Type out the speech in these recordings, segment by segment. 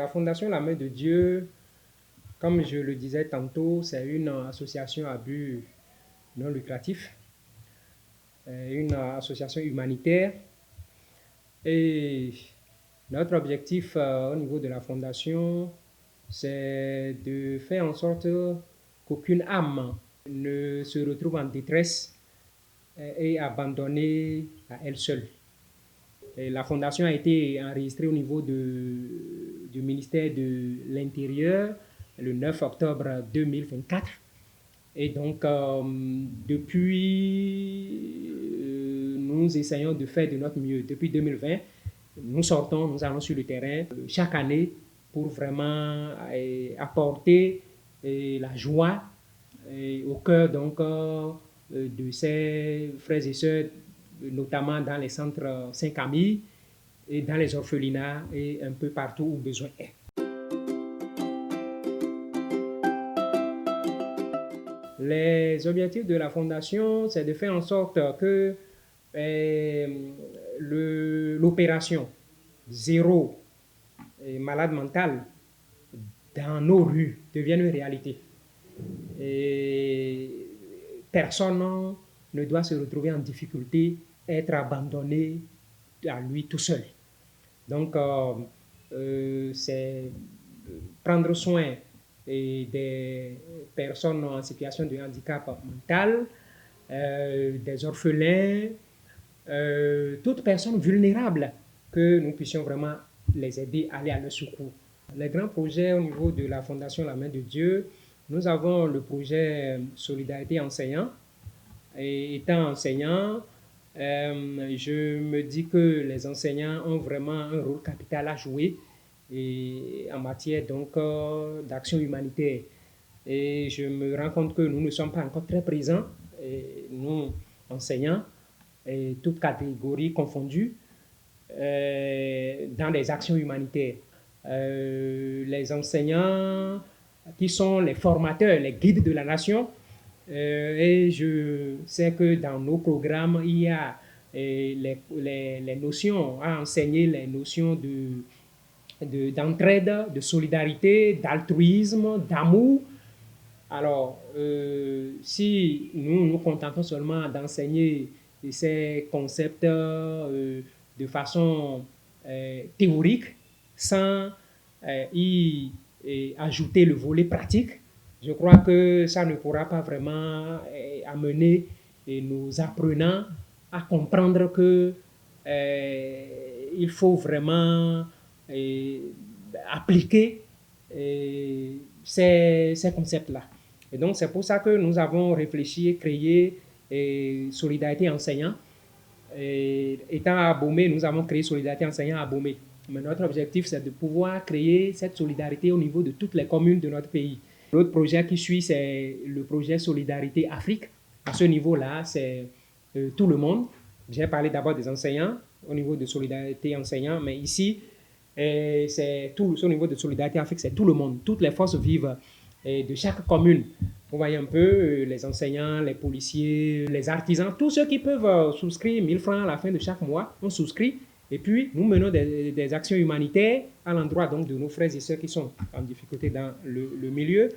Fondation La Main de Dieu, comme je le disais tantôt, c'est une association à but non lucratif, une association humanitaire. Et notre objectif au niveau de la Fondation, c'est de faire en sorte qu'aucune âme ne se retrouve en détresse et abandonnée à elle seule. Et la fondation a été enregistrée au niveau du ministère de l'Intérieur le 9 octobre 2024. Et donc, depuis, nous essayons de faire de notre mieux. Depuis 2020, nous sortons, nous allons sur le terrain chaque année pour vraiment apporter la joie au cœur donc, de ces frères et sœurs, notamment dans les centres Saint-Camille et dans les orphelinats et un peu partout où besoin est. Les objectifs de la Fondation, c'est de faire en sorte que l'opération zéro malade mental dans nos rues devienne une réalité. Et personne ne doit se retrouver en difficulté, être abandonné à lui tout seul. Donc, c'est prendre soin des personnes en situation de handicap mental, des orphelins, toute personne vulnérable, que nous puissions vraiment les aider à aller à leur secours. Les grands projets au niveau de la Fondation La Main de Dieu, nous avons le projet Solidarité enseignant. Et étant enseignant, je me dis que les enseignants ont vraiment un rôle capital à jouer et en matière donc d'action humanitaire. Et je me rends compte que nous ne sommes pas encore très présents, et nous enseignants, et toutes catégories confondues, dans les actions humanitaires. Les enseignants qui sont les formateurs, les guides de la nation, et je sais que dans nos programmes, il y a les notions, à enseigner les notions d'entraide, de solidarité, d'altruisme, d'amour. Alors, si nous nous contentons seulement d'enseigner ces concepts de façon théorique, sans y ajouter le volet pratique, je crois que ça ne pourra pas vraiment amener nos apprenants à comprendre que il faut vraiment appliquer ces concepts-là. Et donc, c'est pour ça que nous avons réfléchi et créé Solidarité enseignant. Étant à Abomey, nous avons créé Solidarité enseignant à Abomey. Mais notre objectif, c'est de pouvoir créer cette solidarité au niveau de toutes les communes de notre pays. L'autre projet qui suit, c'est le projet Solidarité Afrique. À ce niveau-là, c'est tout le monde. J'ai parlé d'abord des enseignants au niveau de Solidarité enseignant, mais ici, c'est tout au niveau de Solidarité Afrique, c'est tout le monde, toutes les forces vives de chaque commune. Vous voyez un peu les enseignants, les policiers, les artisans, tous ceux qui peuvent souscrire 1000 francs à la fin de chaque mois, on souscrit. Et puis, nous menons des actions humanitaires à l'endroit donc de nos frères et sœurs qui sont en difficulté dans le milieu.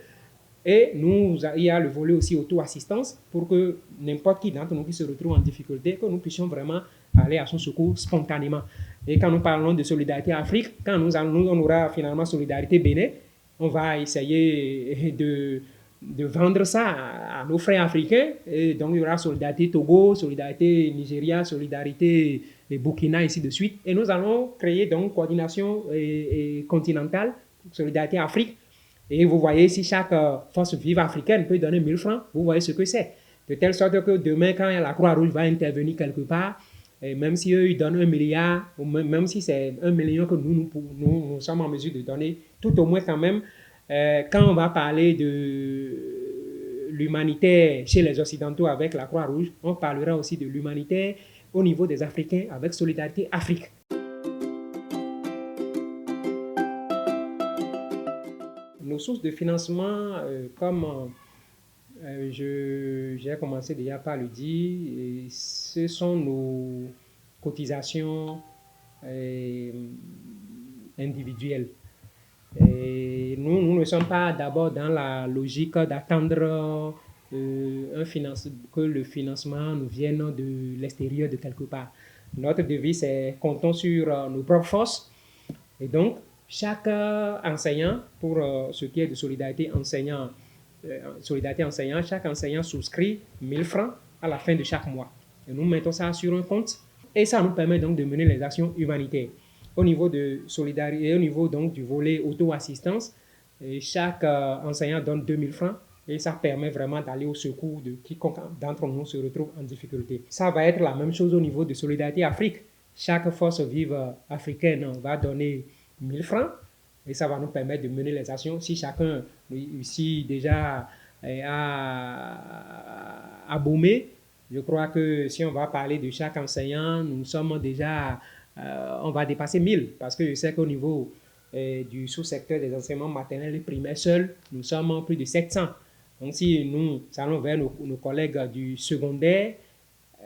Et il y a le volet aussi auto-assistance pour que n'importe qui d'entre nous qui se retrouve en difficulté, que nous puissions vraiment aller à son secours spontanément. Et quand nous parlons de Solidarité Afrique, quand on aura finalement Solidarité Bénin, on va essayer de vendre ça à nos frères africains. Et donc, il y aura Solidarité Togo, Solidarité Nigeria, Solidarité Burkina, ainsi de suite. Et nous allons créer donc coordination continentale, Solidarité Afrique. Et vous voyez, si chaque force vive africaine peut donner 1000 francs, vous voyez ce que c'est. De telle sorte que demain, quand la Croix-Rouge va intervenir quelque part, et même si eux, ils donnent 1 milliard, ou même si c'est 1 million que nous sommes en mesure de donner, tout au moins quand même, quand on va parler de l'humanitaire chez les Occidentaux avec la Croix-Rouge, on parlera aussi de l'humanitaire au niveau des Africains avec Solidarité Afrique. Nos sources de financement, comme j'ai commencé déjà par le dire, ce sont nos cotisations individuelles. Et nous ne sommes pas d'abord dans la logique d'attendre que le financement nous vienne de l'extérieur de quelque part. Notre devise, c'est comptons sur nos propres forces. Et donc, chaque enseignant, pour ce qui est de solidarité enseignant, chaque enseignant souscrit 1000 francs à la fin de chaque mois. Et nous mettons ça sur un compte et ça nous permet donc de mener les actions humanitaires. Au niveau de solidarité, au niveau donc du volet auto-assistance, chaque enseignant donne 2000 francs et ça permet vraiment d'aller au secours de quiconque d'entre nous se retrouve en difficulté. Ça va être la même chose au niveau de Solidarité Afrique. Chaque force vive africaine va donner 1000 francs et ça va nous permettre de mener les actions. Si chacun ici déjà a Bomé, je crois que si on va parler de chaque enseignant, nous sommes déjà, on va dépasser 1000 parce que je sais qu'au niveau du sous-secteur des enseignements maternels et primaires seuls, nous sommes plus de 700. Donc si nous allons vers nos collègues du secondaire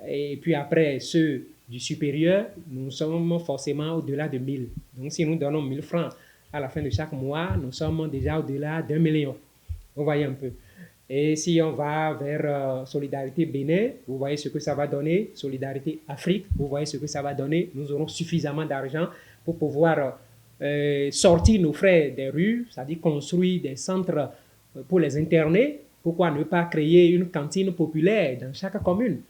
et puis après ceux du supérieur, nous sommes forcément au-delà de 1000. Donc si nous donnons 1000 francs à la fin de chaque mois, nous sommes déjà au-delà d'1 million. Vous voyez un peu. Et si on va vers Solidarité Bénin, vous voyez ce que ça va donner. Solidarité Afrique, vous voyez ce que ça va donner. Nous aurons suffisamment d'argent pour pouvoir sortir nos frères des rues, c'est-à-dire construire des centres pour les interner. Pourquoi ne pas créer une cantine populaire dans chaque commune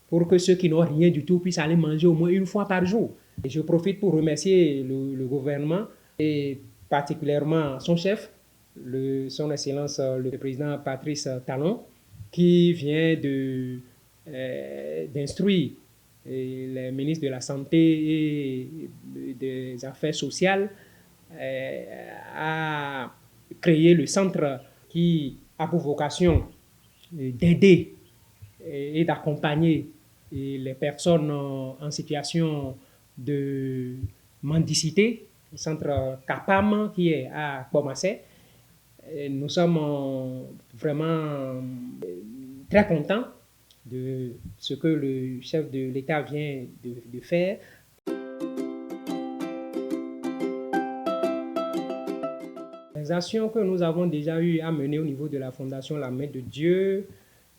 pour que ceux qui n'ont rien du tout puissent aller manger au moins une fois par jour. Et je profite pour remercier le gouvernement et particulièrement son chef, son Excellence le président Patrice Talon, qui vient d'instruire les ministres de la Santé et des Affaires sociales à créer le centre qui a pour vocation d'aider et d'accompagner les personnes en situation de mendicité, le centre CAPAM qui est à Bomassé. Nous sommes vraiment très contents de ce que le chef de l'État vient de faire. Les actions que nous avons déjà eu à mener au niveau de la Fondation La Main de Dieu,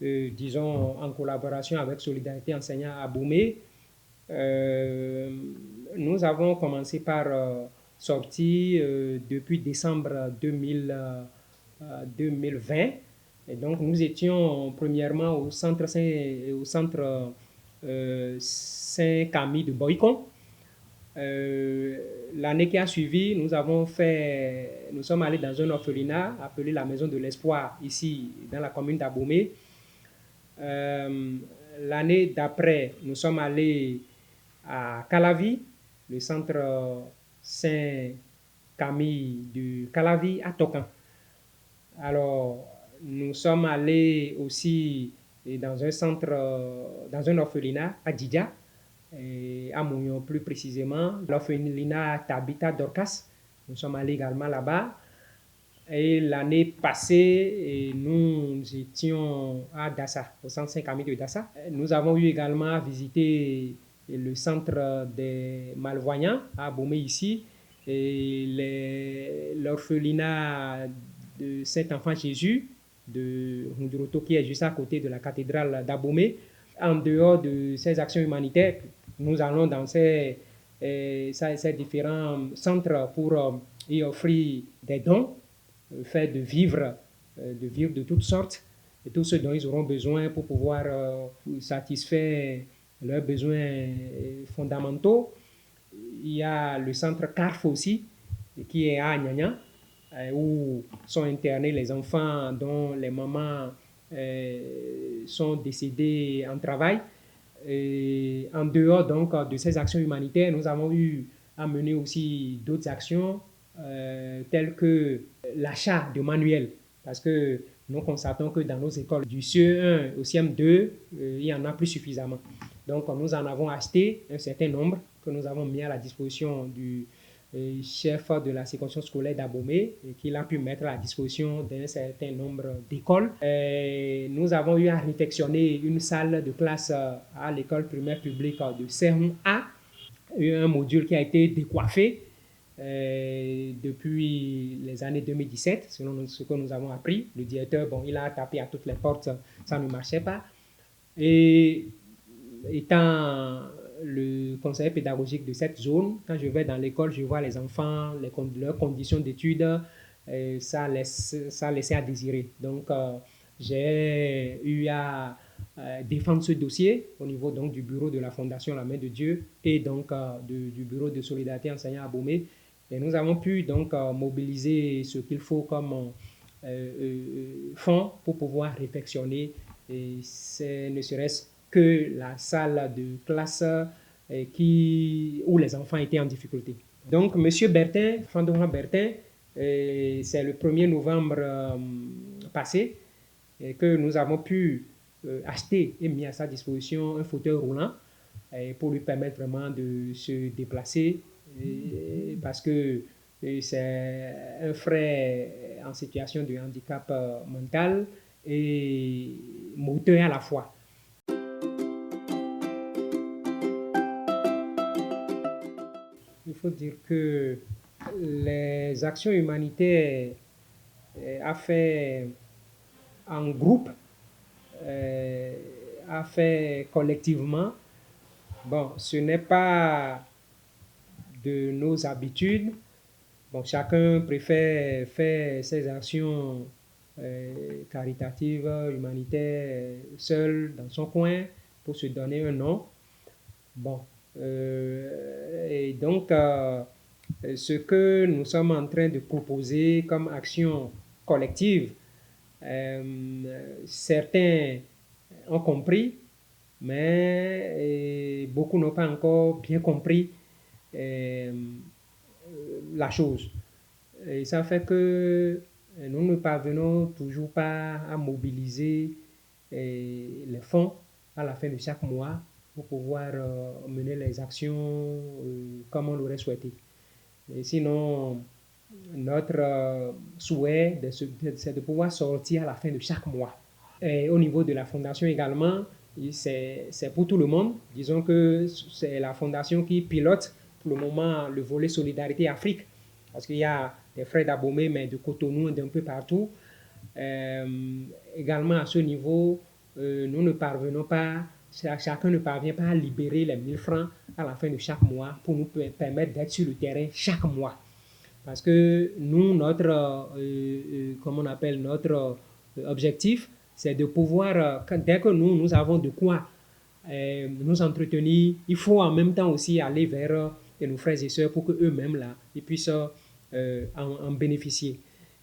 disons en collaboration avec Solidarité Enseignant à Bomé, nous avons commencé par sortir depuis décembre 2020. Et donc nous étions premièrement au centre Saint-Camille de Boycon. L'année qui a suivi, nous sommes allés dans un orphelinat appelé la Maison de l'Espoir, ici dans la commune d'Abomey. L'année d'après, nous sommes allés à Calavi, le centre Saint-Camille de Calavi à Tocan. Alors, nous sommes allés aussi dans un orphelinat à Didja, et à Mounion plus précisément, l'orphelinat Tabitha Dorcas. Nous sommes allés également là-bas. Et l'année passée, nous étions à Dassa, au centre Saint-Camille de Dassa. Nous avons eu également à visiter le centre des malvoyants à Bomé ici, et l'orphelinat de Saint-Enfant Jésus de Hunduroto qui est juste à côté de la cathédrale d'Abomey. En dehors de ces actions humanitaires, nous allons dans ces différents centres pour y offrir des dons, faire de vivres de toutes sortes, et tout ce dont ils auront besoin pour pouvoir satisfaire leurs besoins fondamentaux. Il y a le centre CARF aussi, qui est à Nyanya, où sont internés les enfants dont les mamans sont décédées en travail. Et en dehors donc de ces actions humanitaires, nous avons eu à mener aussi d'autres actions telles que l'achat de manuels, parce que nous constatons que dans nos écoles du CE1 au CM2, il y en a plus suffisamment. Donc nous en avons acheté un certain nombre que nous avons mis à la disposition du chef de la séquence scolaire d'Abomey, et qu'il a pu mettre à la disposition d'un certain nombre d'écoles. Nous avons eu à réfectionner une salle de classe à l'école primaire publique de Serron A, un module qui a été décoiffé. depuis les années 2017, selon ce que nous avons appris. Le directeur, bon, il a tapé à toutes les portes, ça ne marchait pas. Et étant le conseiller pédagogique de cette zone, quand je vais dans l'école, je vois les enfants, leurs conditions d'études, ça laissait à désirer. Donc, j'ai eu à défendre ce dossier au niveau donc du bureau de la Fondation La Main de Dieu et donc du bureau de solidarité enseignant à Bomé. Et nous avons pu donc mobiliser ce qu'il faut comme fonds pour pouvoir réflexionner. Et c'est ne serait-ce que la salle de classe où les enfants étaient en difficulté. Donc, M. Bertin, Fandora Bertin, c'est le 1er novembre passé que nous avons pu acheter et mis à sa disposition un fauteuil roulant pour lui permettre vraiment de se déplacer parce que c'est un frère en situation de handicap mental et moteur à la fois. Il faut dire que les actions humanitaires à faire en groupe, à faire collectivement, bon, ce n'est pas de nos habitudes. Bon, chacun préfère faire ses actions caritatives, humanitaires, seul dans son coin pour se donner un nom. Bon, et donc, ce que nous sommes en train de proposer comme action collective, certains ont compris, mais beaucoup n'ont pas encore bien compris la chose. Et ça fait que nous ne parvenons toujours pas à mobiliser les fonds à la fin de chaque mois pour pouvoir mener les actions comme on l'aurait souhaité. Et sinon, notre souhait, c'est de pouvoir sortir à la fin de chaque mois. Et au niveau de la fondation également, c'est pour tout le monde. Disons que c'est la fondation qui pilote pour le moment le volet Solidarité Afrique. Parce qu'il y a des frères d'Abomey, mais de Cotonou et d'un peu partout. Également à ce niveau, nous ne parvenons pas, chacun ne parvient pas à libérer les 1000 francs à la fin de chaque mois pour nous permettre d'être sur le terrain chaque mois. Parce que nous, notre objectif, c'est de pouvoir, dès que nous avons de quoi nous entretenir, il faut en même temps aussi aller vers nos frères et sœurs pour qu'eux-mêmes, là, ils puissent en bénéficier.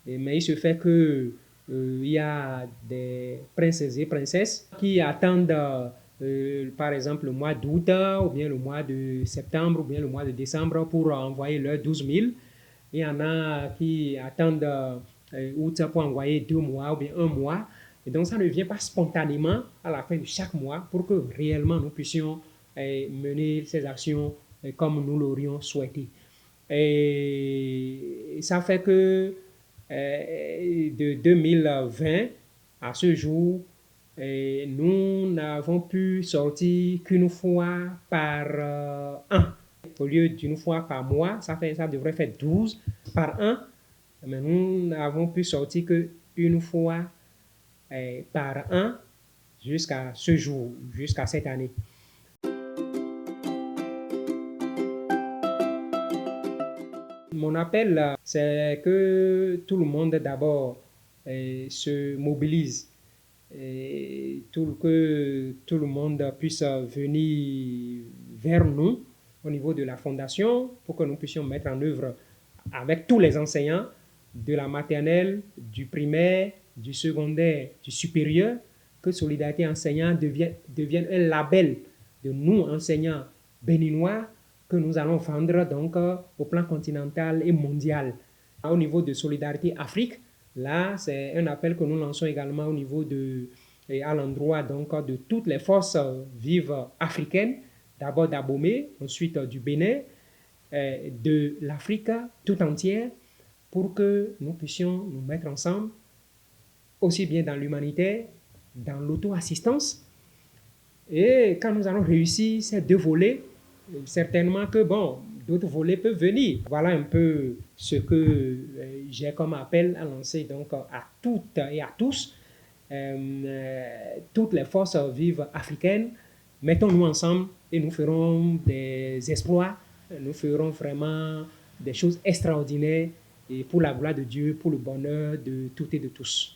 Mais il se fait que il y a des princesses et princesses qui attendent, par exemple, le mois d'août, ou bien le mois de septembre, ou bien le mois de décembre pour envoyer leurs 12 000. Il y en a qui attendent août pour envoyer 2 mois ou bien 1 mois. Et donc, ça ne vient pas spontanément à la fin de chaque mois pour que réellement nous puissions mener ces actions comme nous l'aurions souhaité. Et ça fait que de 2020 à ce jour, nous n'avons pu sortir qu'une fois par an. Au lieu d'une fois par mois, ça devrait faire 12 par an. Mais nous n'avons pu sortir qu'une fois par an jusqu'à ce jour, jusqu'à cette année. Mon appel, c'est que tout le monde d'abord se mobilise, et que tout le monde puisse venir vers nous au niveau de la fondation pour que nous puissions mettre en œuvre avec tous les enseignants de la maternelle, du primaire, du secondaire, du supérieur, que Solidarité enseignant devienne un label de nous enseignants béninois que nous allons vendre donc au plan continental et mondial. Au niveau de Solidarité Afrique, là, c'est un appel que nous lançons également au niveau à l'endroit donc de toutes les forces vives africaines, d'abord d'Abomey, ensuite du Bénin, de l'Afrique tout entière, pour que nous puissions nous mettre ensemble, aussi bien dans l'humanitaire, dans l'auto-assistance. Et quand nous allons réussir ces deux volets, certainement que, bon, d'autres volets peuvent venir. Voilà un peu ce que j'ai comme appel à lancer donc à toutes et à tous, toutes les forces vives africaines. Mettons-nous ensemble et nous ferons des exploits, nous ferons vraiment des choses extraordinaires et pour la gloire de Dieu, pour le bonheur de toutes et de tous.